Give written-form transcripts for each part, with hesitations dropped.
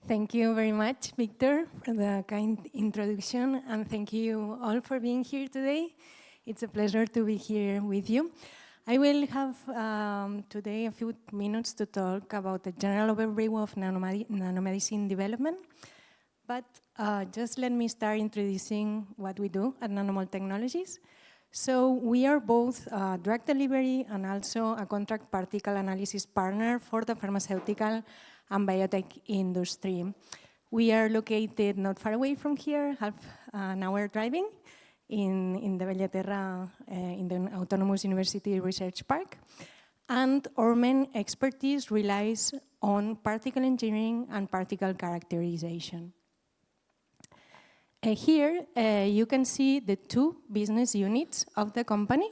Thank you very much, Victor, for the kind introduction, and thank you all for being here today. It's a pleasure to be here with you. I will have today a few minutes to talk about the general overview of nanomedicine development, but just let me start introducing what we do at Nanomol Technologies. So we are both drug delivery and also a contract particle analysis partner for the pharmaceutical and biotech industry. We are located not far away from here, half an hour driving, in the Bellaterra, in the Autonomous University Research Park. And our main expertise relies on particle engineering and particle characterization. Here, you can see the two business units of the company.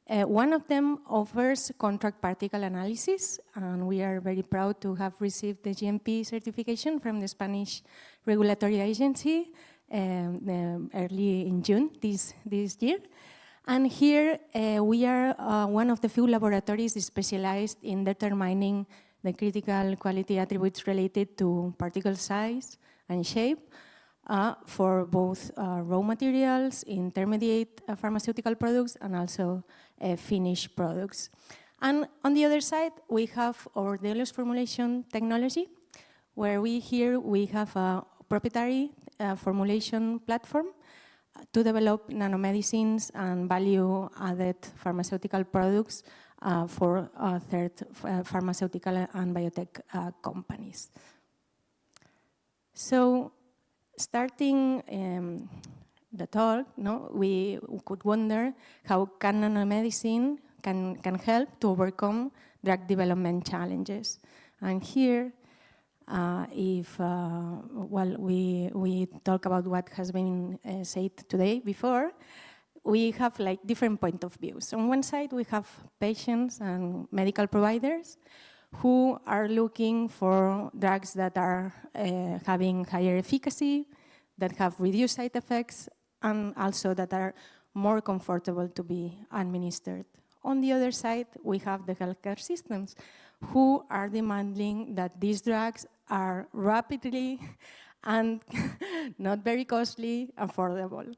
One of them offers contract particle analysis, and we are very proud to have received the GMP certification from the Spanish regulatory agency early in June this year. And here we are one of the few laboratories specialized in determining the critical quality attributes related to particle size and shape for both raw materials, intermediate pharmaceutical products, and also finished products. And on the other side, we have our Formulation technology, where we have a proprietary formulation platform to develop nanomedicines and value-added pharmaceutical products for third pharmaceutical and biotech companies. So, starting the talk, we could wonder how can nanomedicine can help to overcome drug development challenges. And here, we talk about what has been said today before, we have like different point of views. On one side, we have patients and medical providers who are looking for drugs that are having higher efficacy, that have reduced side effects, and also that are more comfortable to be administered. On the other side, we have the healthcare systems who are demanding that these drugs are rapidly and not very costly, affordable.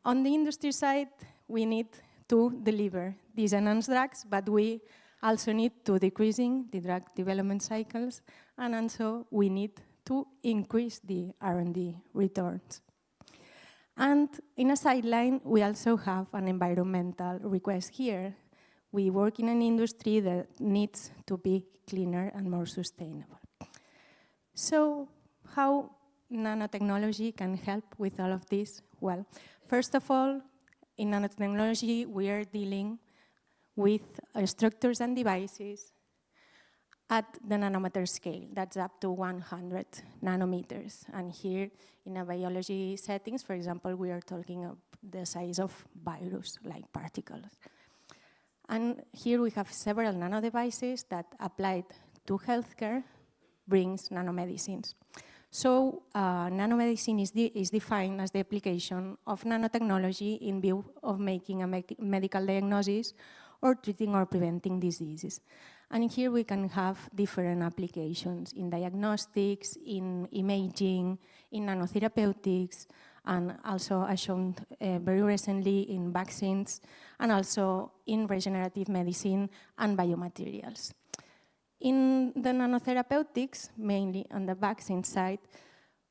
On the industry side, we need to deliver these enhanced drugs, but we also need to decreasing the drug development cycles, and also we need to increase the R&D returns. And in a sideline, we also have an environmental request here. We work in an industry that needs to be cleaner and more sustainable. So how nanotechnology can help with all of this? Well, first of all, in nanotechnology, we are dealing with structures and devices at the nanometer scale. That's up to 100 nanometers. And here, in a biology settings, for example, we are talking of the size of virus-like particles. And here we have several nanodevices that applied to healthcare brings nanomedicines. So nanomedicine is defined as the application of nanotechnology in view of making a medical diagnosis or treating or preventing diseases. And here we can have different applications in diagnostics, in imaging, in nanotherapeutics, and also as shown very recently in vaccines, and also in regenerative medicine and biomaterials. In the nanotherapeutics, mainly on the vaccine side,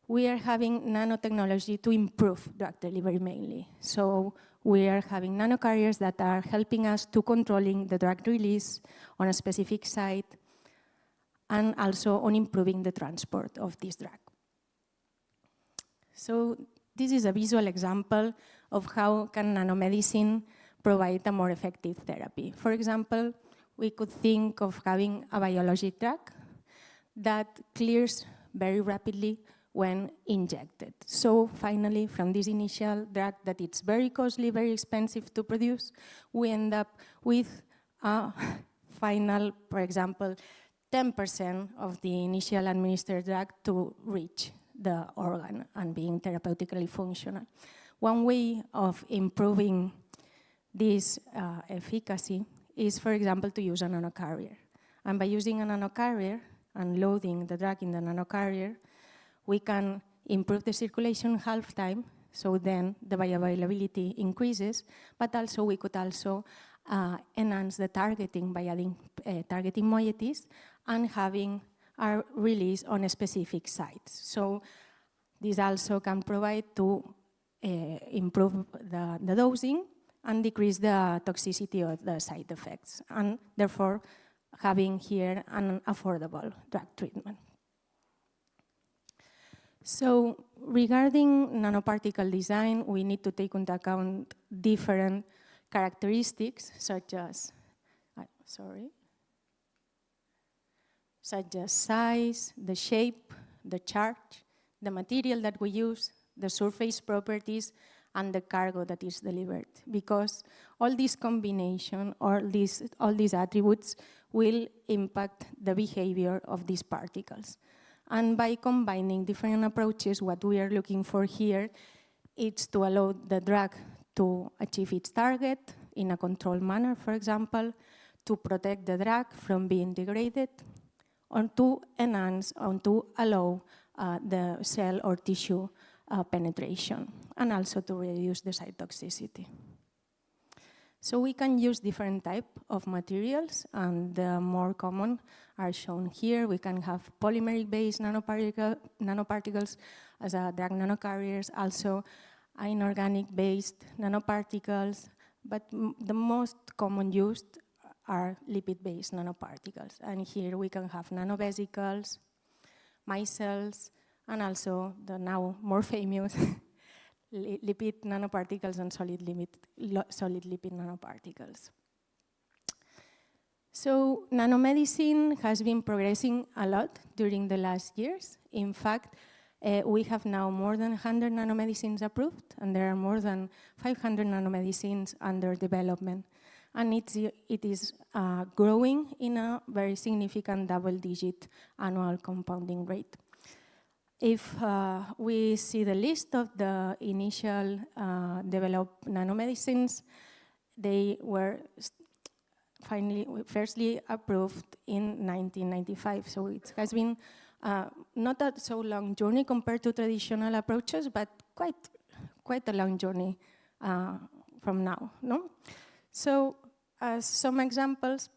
we are having nanotechnology to improve drug delivery mainly. So we are having nanocarriers that are helping us to controlling the drug release on a specific site, and also on improving the transport of this drug. So this is a visual example of how can nanomedicine provide a more effective therapy. For example, we could think of having a biologic drug that clears very rapidly when injected. So finally, from this initial drug that it's very costly, very expensive to produce, we end up with a final, for example, 10% of the initial administered drug to reach the organ and being therapeutically functional. One way of improving this efficacy is, for example, to use a nanocarrier. And by using a nanocarrier, and loading the drug in the nanocarrier, we can improve the circulation half-time, so then the bioavailability increases, but also we could also enhance the targeting by adding targeting moieties and having a release on a specific sites. So this also can provide to improve the dosing and decrease the toxicity of the side effects, and therefore having here an affordable drug treatment. So regarding nanoparticle design, we need to take into account different characteristics such as, such as size, the shape, the charge, the material that we use, the surface properties, and the cargo that is delivered. Because all this combination, all these attributes will impact the behavior of these particles. And by combining different approaches, what we are looking for here is to allow the drug to achieve its target in a controlled manner, for example, to protect the drug from being degraded, or to enhance, or to allow the cell or tissue penetration, and also to reduce the side toxicity. So we can use different types of materials, and the more common are shown here. We can have polymeric-based nanoparticles as drug nanocarriers, also inorganic-based nanoparticles, but the most common used are lipid-based nanoparticles. And here we can have nanovesicles, micelles, and also the now more famous lipid nanoparticles and solid lipid nanoparticles. So nanomedicine has been progressing a lot during the last years. In fact, we have now more than 100 nanomedicines approved, and there are more than 500 nanomedicines under development. And it is growing in a very significant double-digit annual compounding rate. If we see the list of the initial developed nanomedicines, they were firstly approved in 1995. So it has been not a so long journey compared to traditional approaches, but quite a long journey from now. No? So as some examples,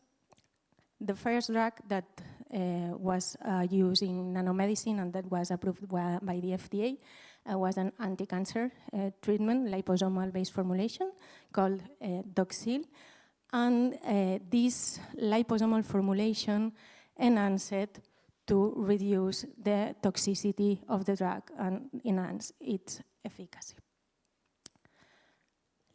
the first drug that was using nanomedicine and that was approved by the FDA was an anti-cancer treatment, liposomal-based formulation called Doxil. And this liposomal formulation enhanced to reduce the toxicity of the drug and enhance its efficacy.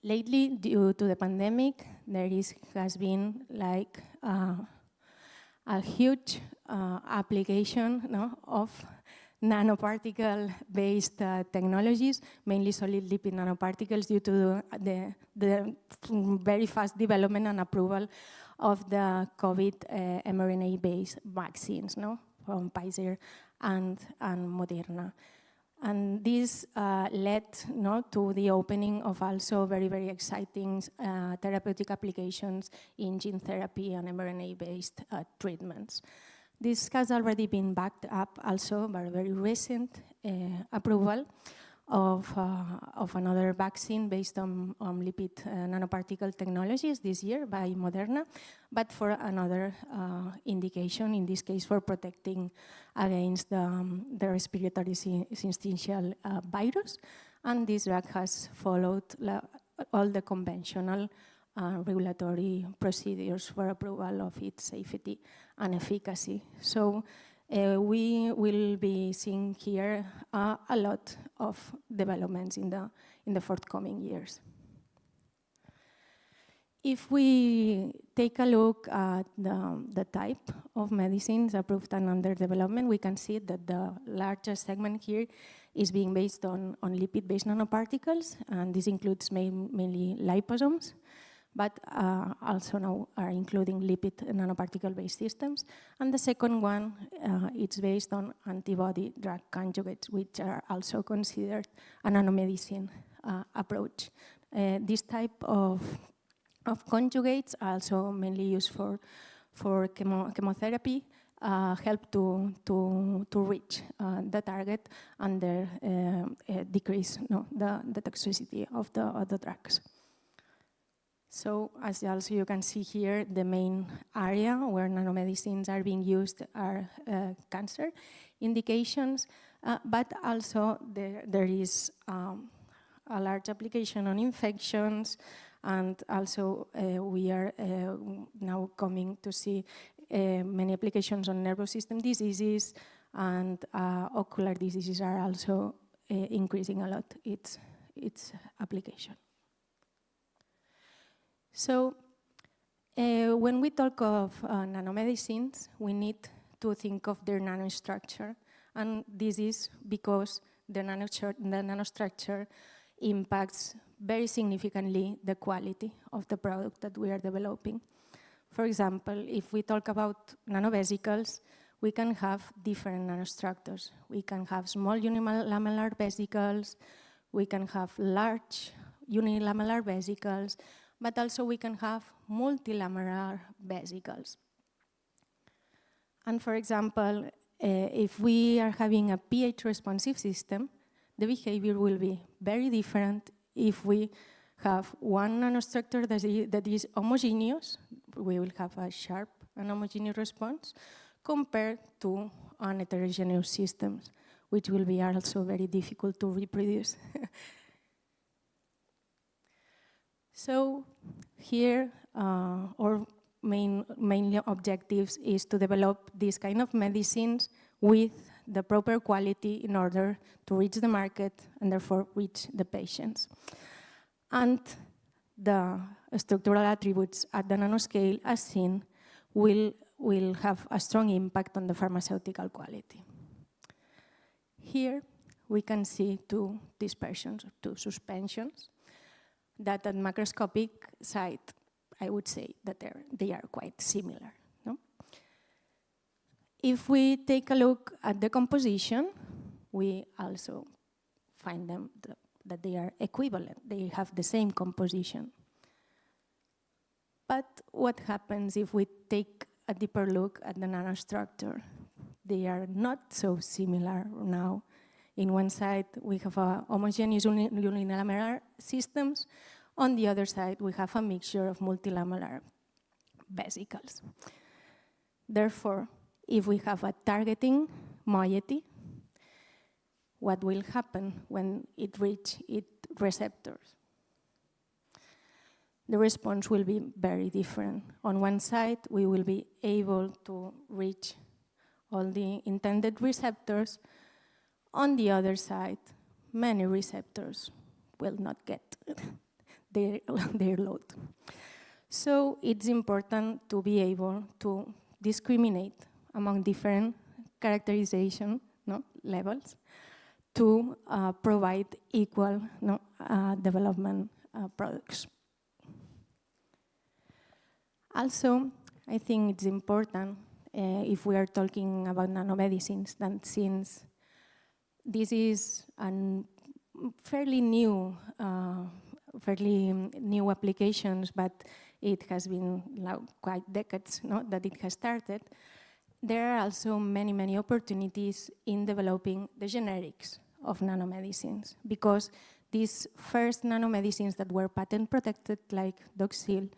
Lately, due to the pandemic, there has been like a huge application of nanoparticle-based technologies, mainly solid lipid nanoparticles, due to the very fast development and approval of the COVID mRNA-based vaccines, from Pfizer and Moderna. And this led to the opening of also very, very exciting therapeutic applications in gene therapy and mRNA-based treatments. This has already been backed up also by a very recent approval of another vaccine based on lipid nanoparticle technologies this year by Moderna, but for another indication, in this case for protecting against the respiratory syncytial virus. And this drug has followed all the conventional regulatory procedures for approval of its safety and efficacy. So we will be seeing here a lot of developments in the forthcoming years. If we take a look at the type of medicines approved and under development, we can see that the largest segment here is being based on lipid-based nanoparticles, and this includes mainly liposomes, but also now are including lipid nanoparticle-based systems. And the second one, it's based on antibody-drug conjugates, which are also considered a nanomedicine approach. This type of conjugates are also mainly used for chemotherapy help to reach the target and decrease the toxicity of the drugs. So as also you can see here, the main area where nanomedicines are being used are cancer indications, but also there is a large application on infections, and also we are now coming to see many applications on nervous system diseases, and ocular diseases are also increasing a lot its application. So when we talk of nanomedicines, we need to think of their nanostructure, and this is because the nanostructure impacts very significantly the quality of the product that we are developing. For example, if we talk about nanovesicles, we can have different nanostructures. We can have small unilamellar vesicles, we can have large unilamellar vesicles, but also we can have multilamellar vesicles. And for example, if we are having a pH responsive system, the behavior will be very different if we have one nanostructure that is homogeneous. We will have a sharp and homogeneous response compared to an heterogeneous system, which will be also very difficult to reproduce. So here, our main objectives is to develop these kind of medicines with the proper quality in order to reach the market and therefore reach the patients. And the structural attributes at the nanoscale, as seen, will have a strong impact on the pharmaceutical quality. Here we can see two dispersions, two suspensions, that at macroscopic site, I would say that they are quite similar. No? If we take a look at the composition, we also find them that they are equivalent. They have the same composition. But what happens if we take a deeper look at the nanostructure? They are not so similar now. In one side, we have a homogeneous unilamellar systems. On the other side, we have a mixture of multilamellar vesicles. Therefore, if we have a targeting moiety, what will happen when it reaches its receptors? The response will be very different. On one side, we will be able to reach all the intended receptors. On the other side, many receptors will not get their load. So it's important to be able to discriminate among different characterization levels to provide equal development products. Also, I think it's important if we are talking about nanomedicines, that since this is a fairly new applications, but it has been quite decades that it has started, there are also many opportunities in developing the generics of nanomedicines, because these first nanomedicines that were patent protected, like Doxil,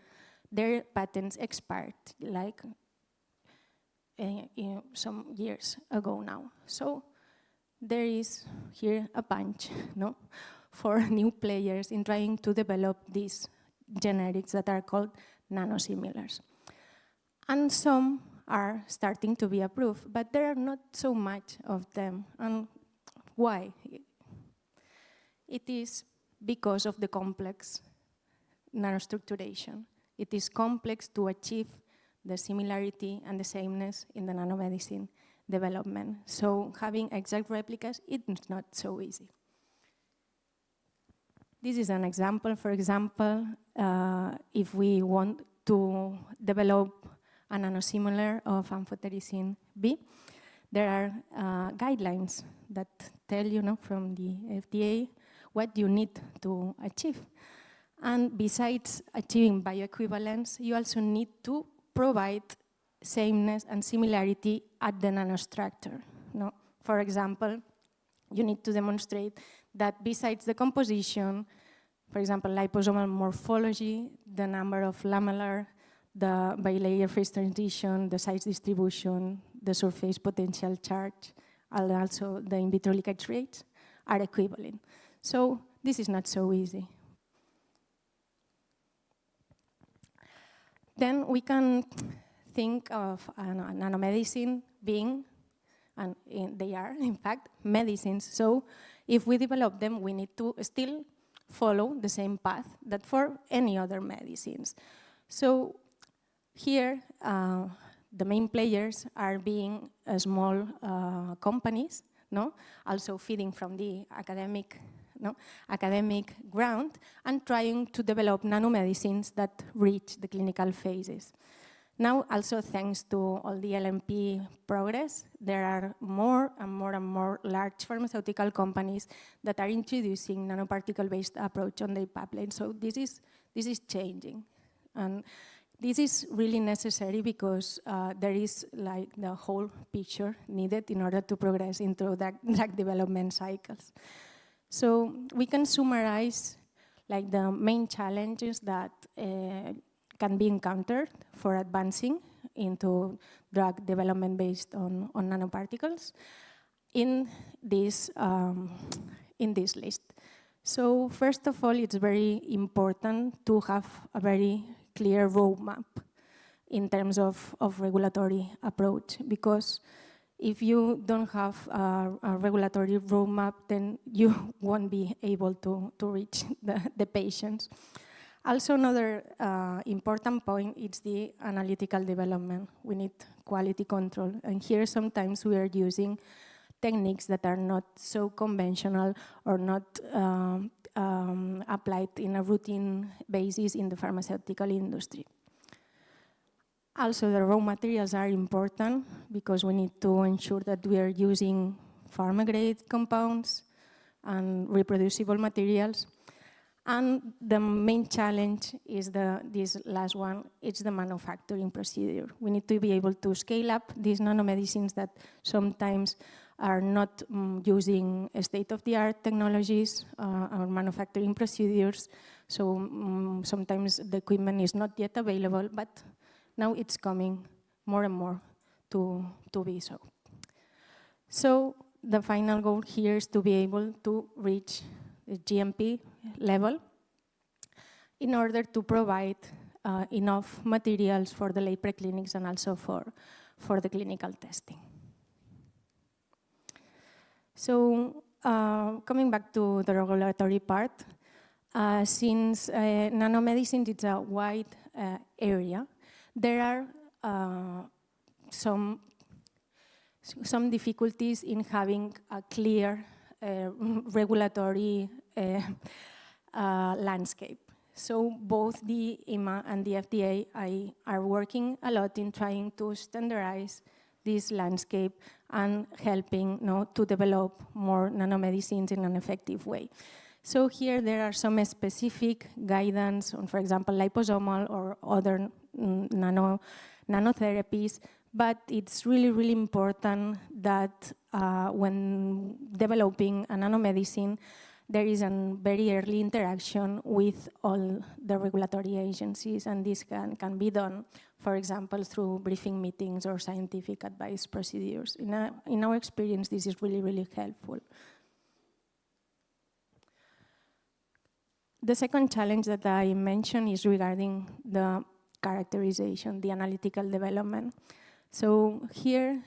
their patents expired like some years ago now. So there is here a punch for new players in trying to develop these generics that are called nanosimilars. And some are starting to be approved, but there are not so much of them. And why? It is because of the complex nanostructuration. It is complex to achieve the similarity and the sameness in the nanomedicine development. So having exact replicas, it's not so easy. This is an example. For example, if we want to develop a nanosimilar of amphotericin B, there are guidelines that tell you from the FDA what you need to achieve. And besides achieving bioequivalence, you also need to provide sameness and similarity at the nanostructure. No? For example, you need to demonstrate that besides the composition, for example, liposomal morphology, the number of lamellar, the bilayer phase transition, the size distribution, the surface potential charge, and also the in vitro leakage rates are equivalent. So this is not so easy. Then we can think of nanomedicine being, and they are, in fact, medicines. So if we develop them, we need to still follow the same path that for any other medicines. So here, the main players are being small companies, no? Also feeding from the academic ground and trying to develop nanomedicines that reach the clinical phases. Now, also thanks to all the LNP progress, there are more and more large pharmaceutical companies that are introducing nanoparticle-based approach on their pipeline. So this is changing. And this is really necessary because there is like the whole picture needed in order to progress into drug development cycles. So we can summarize like the main challenges that can be encountered for advancing into drug development based on nanoparticles in this list. So first of all, it's very important to have a very clear roadmap in terms of regulatory approach, because if you don't have a regulatory roadmap, then you won't be able to reach the patients. Also, another important point is the analytical development. We need quality control. And here, sometimes we are using techniques that are not so conventional or not applied in a routine basis in the pharmaceutical industry. Also, the raw materials are important because we need to ensure that we are using pharma-grade compounds and reproducible materials. And the main challenge is this last one, it's the manufacturing procedure. We need to be able to scale up these nanomedicines that sometimes are not using state-of-the-art technologies or manufacturing procedures. So sometimes the equipment is not yet available, but now it's coming more and more to be so. So the final goal here is to be able to reach the GMP level in order to provide enough materials for the late preclinics and also for the clinical testing. So coming back to the regulatory part, since nanomedicine is a wide area, there are some difficulties in having a clear regulatory landscape. So both the EMA and the FDA are working a lot in trying to standardize this landscape and helping to develop more nanomedicines in an effective way. So here there are some specific guidance on, for example, liposomal or other nanotherapies, but it's really, really important that when developing a nanomedicine, there is a very early interaction with all the regulatory agencies, and this can be done, for example, through briefing meetings or scientific advice procedures. In our experience, this is really, really helpful. The second challenge that I mentioned is regarding the characterization, the analytical development. So here,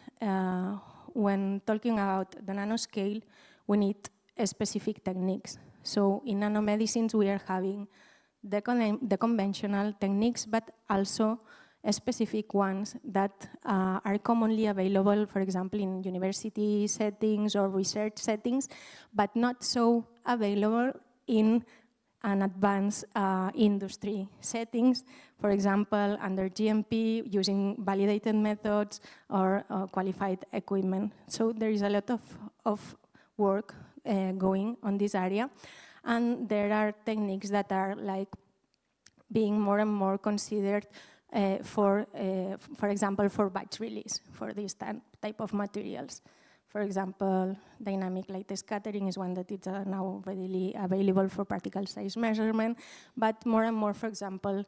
when talking about the nanoscale, we need specific techniques. So in nanomedicines, we are having the conventional techniques, but also specific ones that are commonly available, for example, in university settings or research settings, but not so available in an advanced industry settings, for example, under GMP, using validated methods or qualified equipment. So there is a lot of work going on this area, and there are techniques that are like being more and more considered for example, for batch release for this type of materials. For example, dynamic light scattering is one that is now readily available for particle size measurement, but more and more, for example,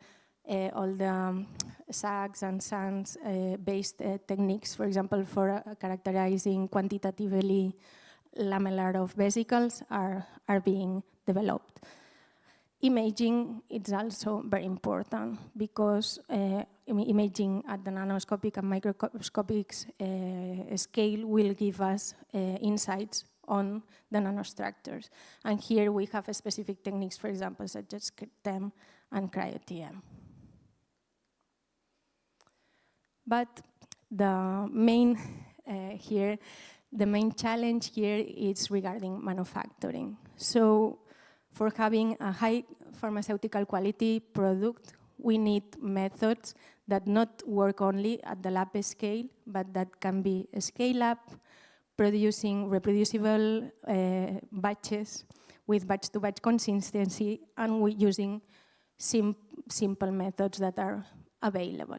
all the SAGs and SANS-based techniques, for example, for characterizing quantitatively lamellar of vesicles are being developed. Imaging is also very important because imaging at the nanoscopic and microscopic scale will give us insights on the nanostructures. And here we have specific techniques, for example, such as TEM and cryo-TM. But the main challenge here is regarding manufacturing. So for having a high pharmaceutical quality product, we need methods that not work only at the lab scale, but that can be scale up, producing reproducible batches with batch-to-batch consistency, and using simple methods that are available.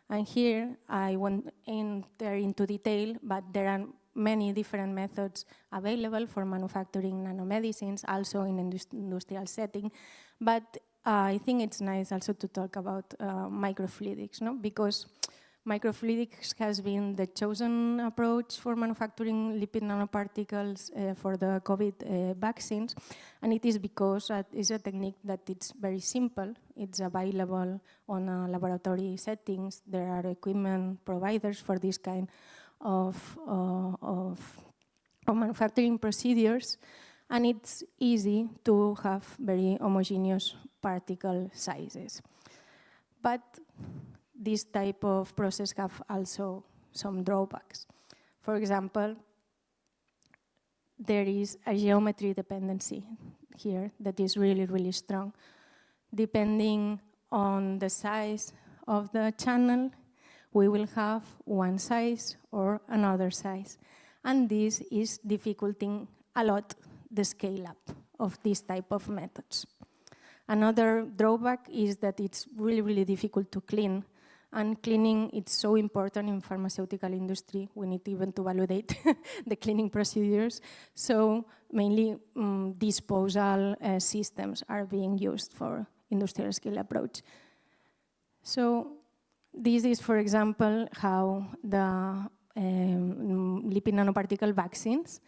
And here, I won't enter into detail, but there are many different methods available for manufacturing nanomedicines, also in industrial setting. But I think it's nice also to talk about microfluidics, no? Because microfluidics has been the chosen approach for manufacturing lipid nanoparticles for the COVID vaccines. And it is because it's a technique that it's very simple. It's available on laboratory settings. There are equipment providers for this kind of manufacturing procedures. And it's easy to have very homogeneous particle sizes. But this type of process have also some drawbacks. For example, there is a geometry dependency here that is really, really strong. Depending on the size of the channel, we will have one size or another size. And this is difficulting a lot the scale up of this type of methods. Another drawback is that it's really, really difficult to clean. And cleaning is so important in pharmaceutical industry. We need even to validate the cleaning procedures. So mainly disposal systems are being used for industrial scale approach. So this is, for example, how the lipid nanoparticle vaccines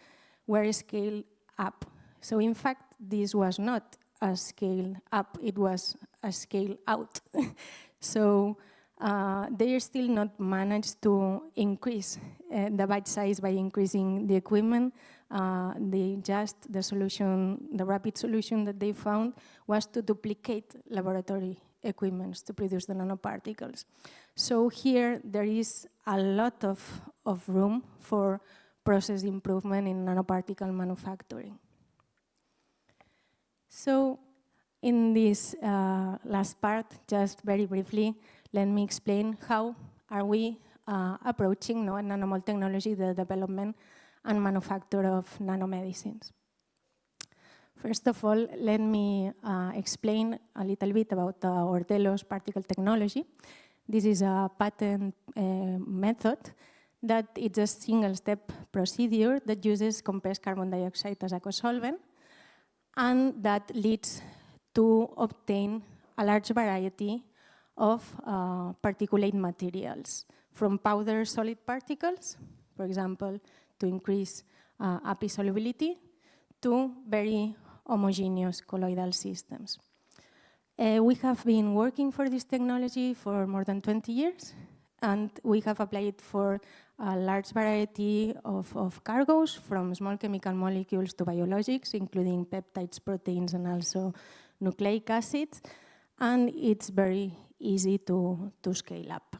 were scaled up. So in fact, this was not a scale up, it was a scale out. So they still not managed to increase the batch size by increasing the equipment. The solution, the rapid solution that they found was to duplicate laboratory equipment to produce the nanoparticles. So here there is a lot of room for process improvement in nanoparticle manufacturing. So in this last part, just very briefly, let me explain how are we approaching at Nanomol Technologie the development and manufacture of nanomedicines. First of all, let me explain a little bit about our Delos particle technology. This is a patent method that is a single-step procedure that uses compressed carbon dioxide as a co-solvent, and that leads to obtain a large variety of particulate materials, from powder solid particles, for example, to increase API solubility, to very homogeneous colloidal systems. We have been working for this technology for more than 20 years, and we have applied for a large variety of cargoes, from small chemical molecules to biologics, including peptides, proteins, and also nucleic acids, and it's very easy to scale up.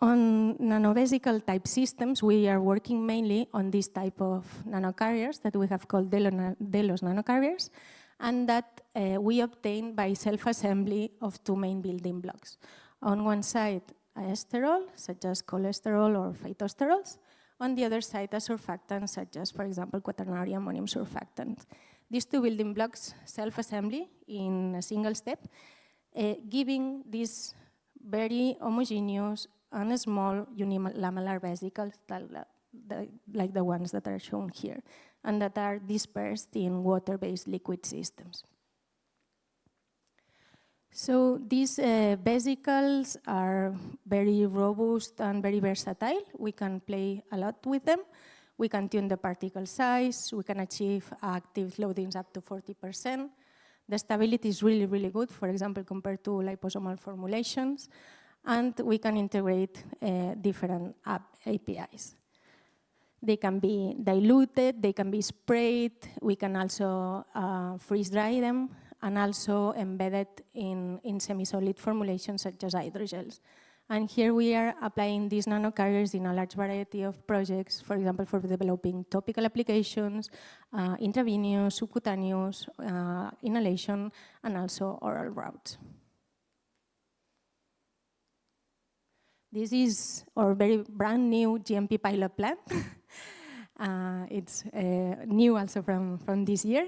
On nanovesicle type systems, we are working mainly on this type of nanocarriers that we have called Delos nanocarriers, and that we obtain by self-assembly of two main building blocks. On one side, a esterol, such as cholesterol or phytosterols. On the other side, a surfactant, such as, for example, quaternary ammonium surfactant. These two building blocks self-assembly in a single step, giving these very homogeneous and small unilamellar vesicles like the ones that are shown here, and that are dispersed in water-based liquid systems. So these vesicles are very robust and very versatile. We can play a lot with them. We can tune the particle size. We can achieve active loadings up to 40%. The stability is really, really good, for example, compared to liposomal formulations. And we can integrate different APIs. They can be diluted, they can be sprayed. We can also freeze dry them, and also embedded in semi-solid formulations such as hydrogels. And here we are applying these nanocarriers in a large variety of projects, for example, for developing topical applications, intravenous, subcutaneous, inhalation, and also oral routes. This is our very brand new GMP pilot plant. It's new also from this year.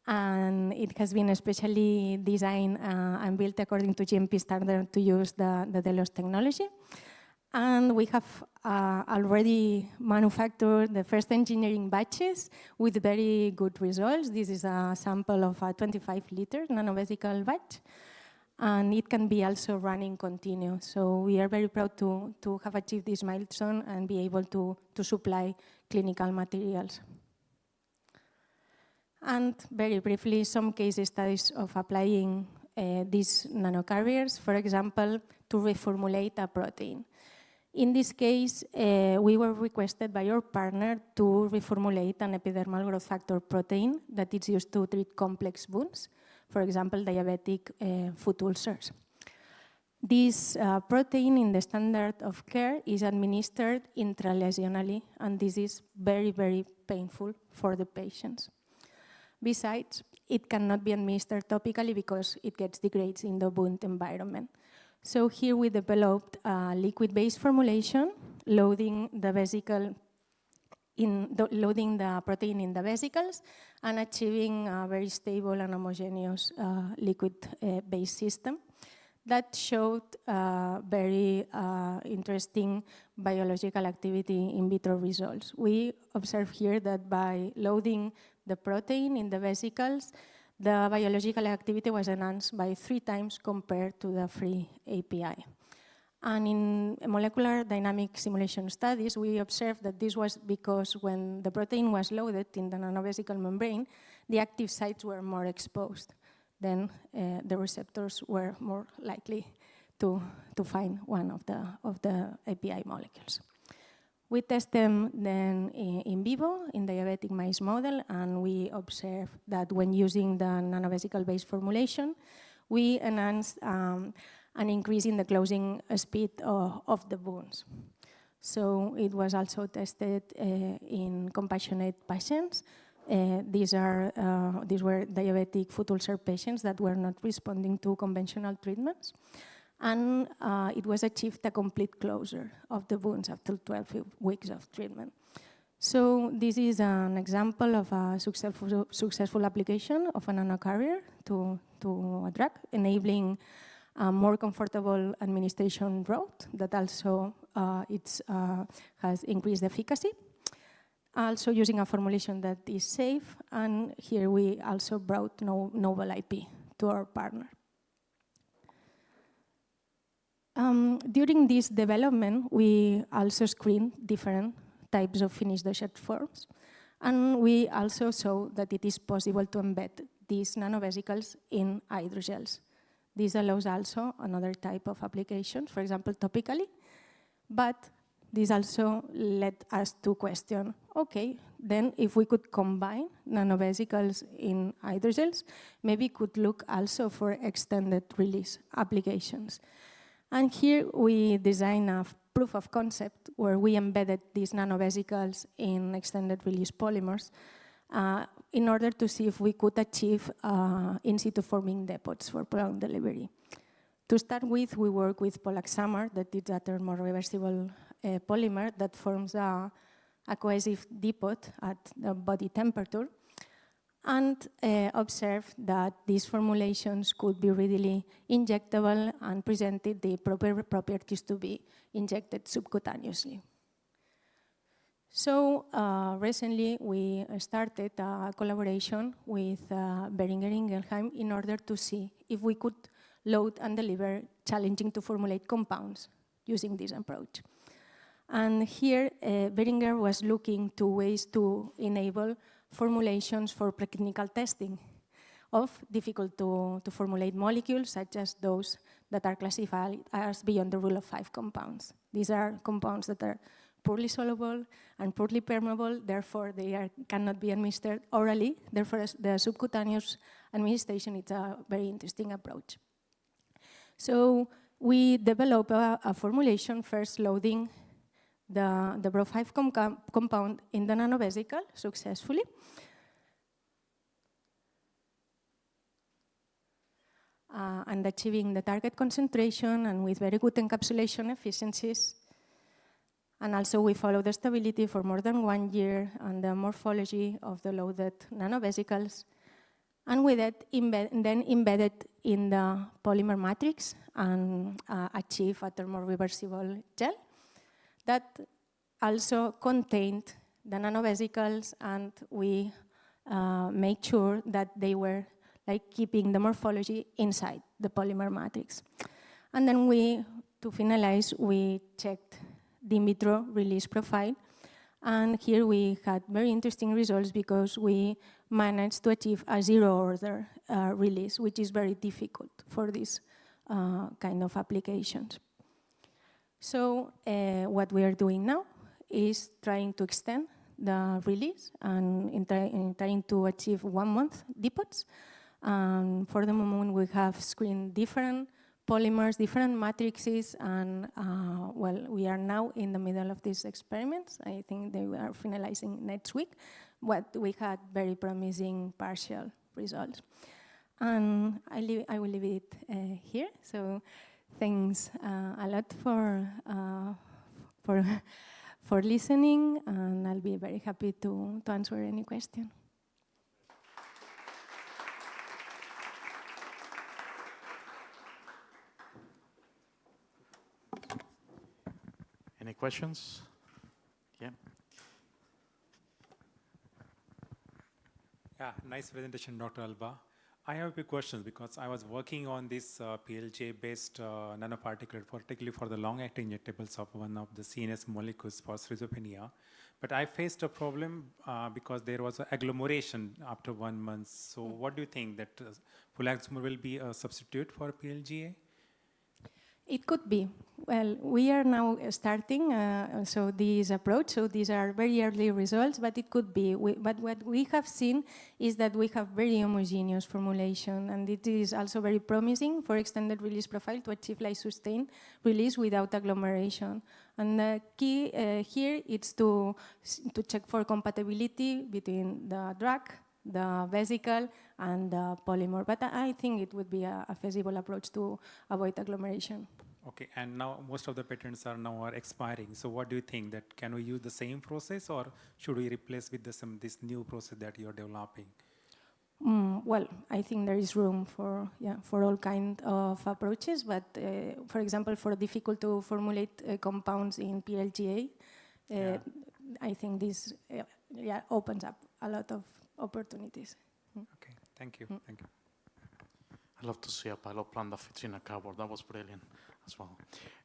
And it has been especially designed and built according to GMP standard to use the Delos technology. And we have already manufactured the first engineering batches with very good results. This is a sample of a 25-liter nanovesicle batch. And it can be also running continuous. So we are very proud to have achieved this milestone and be able to supply clinical materials. And very briefly, some case studies of applying these nanocarriers, for example, to reformulate a protein. In this case, we were requested by our partner to reformulate an epidermal growth factor protein that is used to treat complex wounds, for example, diabetic foot ulcers. This protein in the standard of care is administered intralesionally, and this is very, very painful for the patients. Besides, it cannot be administered topically because it gets degraded in the wound environment. So here we developed a liquid-based formulation, loading the protein in the vesicles and achieving a very stable and homogeneous liquid-based system that showed very interesting biological activity in vitro results. We observe here that by loading the protein in the vesicles, the biological activity was enhanced by 3 times compared to the free API. And in molecular dynamic simulation studies, we observed that this was because when the protein was loaded in the nanovesicle membrane, the active sites were more exposed. Then the receptors were more likely to find one of the API molecules. We test them then in vivo in diabetic mice model, and we observe that when using the nanovesicle-based formulation, we enhance an increase in the closing speed of the wounds. So it was also tested in compassionate patients. These were diabetic foot ulcer patients that were not responding to conventional treatments. And it was achieved a complete closure of the wounds after 12 weeks of treatment. So this is an example of a successful application of a nanocarrier to a drug, enabling a more comfortable administration route that also has increased efficacy. Also using a formulation that is safe, and here we also brought novel IP to our partner. During this development, we also screened different types of finished dosage forms, and we also saw that it is possible to embed these nanovesicles in hydrogels. This allows also another type of applications, for example, topically, but this also led us to question, okay, then if we could combine nanovesicles in hydrogels, maybe could look also for extended release applications. And here we designed a proof of concept where we embedded these nanovesicles in extended release polymers in order to see if we could achieve in situ forming depots for prolonged delivery. To start with, we work with polaxamar, that is a thermoreversible polymer that forms a cohesive depot at the body temperature. and observed that these formulations could be readily injectable and presented the proper properties to be injected subcutaneously. So recently we started a collaboration with Boehringer Ingelheim in order to see if we could load and deliver challenging to formulate compounds using this approach. And here Boehringer was looking to ways to enable formulations for preclinical testing of difficult to formulate molecules, such as those that are classified as beyond the rule of 5 compounds. These are compounds that are poorly soluble and poorly permeable, therefore they cannot be administered orally, therefore the subcutaneous administration is a very interesting approach. So we developed a formulation first loading the Bro5 compound in the nanovesicle successfully. And achieving the target concentration and with very good encapsulation efficiencies. And also we follow the stability for more than 1 year and the morphology of the loaded nanovesicles. And with it, then embedded in the polymer matrix and achieve a thermoreversible gel that also contained the nanovesicles, and we make sure that they were like keeping the morphology inside the polymer matrix. And then to finalize, we checked the in vitro release profile. And here we had very interesting results because we managed to achieve a zero-order release, which is very difficult for these kind of applications. So what we are doing now is trying to extend the release and in trying to achieve 1 month depots. For the moment, we have screened different polymers, different matrices, and well, we are now in the middle of these experiments. I think they are finalizing next week, but we had very promising partial results. And I will leave it here. So thanks a lot for listening, and I'll be very happy to answer any question. Any questions? Yeah. Yeah, nice presentation, Dr. Alba. I have a few questions because I was working on this PLJ-based nanoparticle, particularly for the long-acting injectables of one of the CNS molecules for schizophrenia. But I faced a problem because there was an agglomeration after 1 month. So what do you think, that full agglomeration will be a substitute for PLGA? It could be. Well, we are now starting so this approach. So these are very early results, but it could be. But what we have seen is that we have very homogeneous formulation, and it is also very promising for extended release profile to achieve like sustained release without agglomeration. And the key here is to check for compatibility between the drug, the vesicle, and the polymer. But I think it would be a feasible approach to avoid agglomeration. Okay, and now most of the patents are expiring. So what do you think, that can we use the same process, or should we replace with this new process that you're developing? Well, I think there is room for all kinds of approaches, but for example, for difficult to formulate compounds in PLGA, I think this opens up a lot of opportunities. Okay, thank you. Thank you. I'd love to see a pilot plant that fits in a cupboard. That was brilliant as well.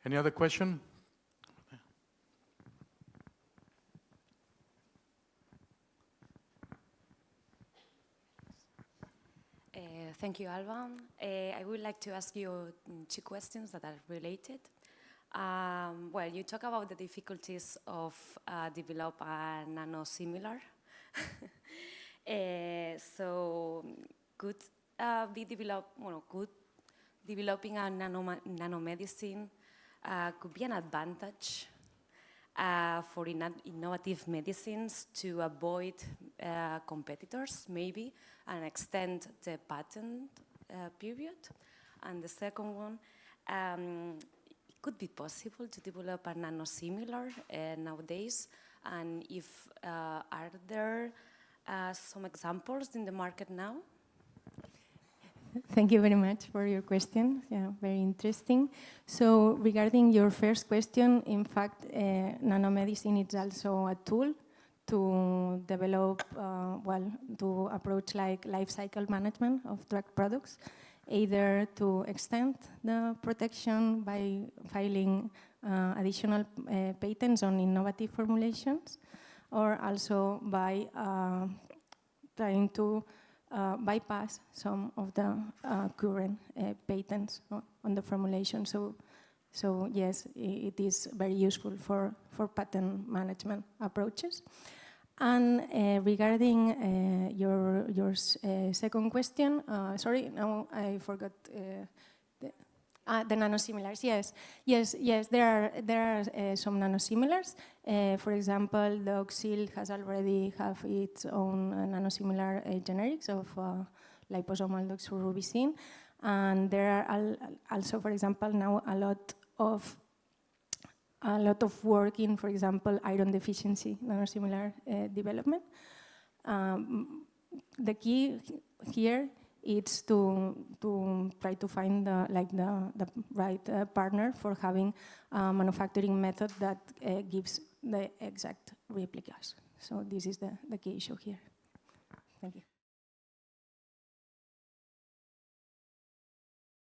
Any other question? Thank you, Alba. I would like to ask you 2 questions that are related. Well, you talk about the difficulties of develop a nanosimilar. So could developing a nanomedicine could be an advantage for innovative medicines to avoid competitors, maybe, and extend the patent period. And the second one, it could be possible to develop a nanosimilar nowadays, and if are there some examples in the market now? Thank you very much for your question. Yeah, very interesting. So regarding your first question, in fact, nanomedicine is also a tool to develop, to approach like life cycle management of drug products, either to extend the protection by filing additional patents on innovative formulations, or also by trying to bypass some of the current patents on the formulation. So yes, it is very useful for patent management approaches. And regarding your second question, sorry, now I forgot the nanosimilars. Yes. There are some nanosimilars. For example, the Oxil has already have its own nanosimilar generics of liposomal doxorubicin, and there are also, for example, now a lot of work in, for example, iron deficiency nanosimilar development. The key here is to try to find the right partner for having a manufacturing method that gives the exact replicas. So this is the key issue here. Thank you.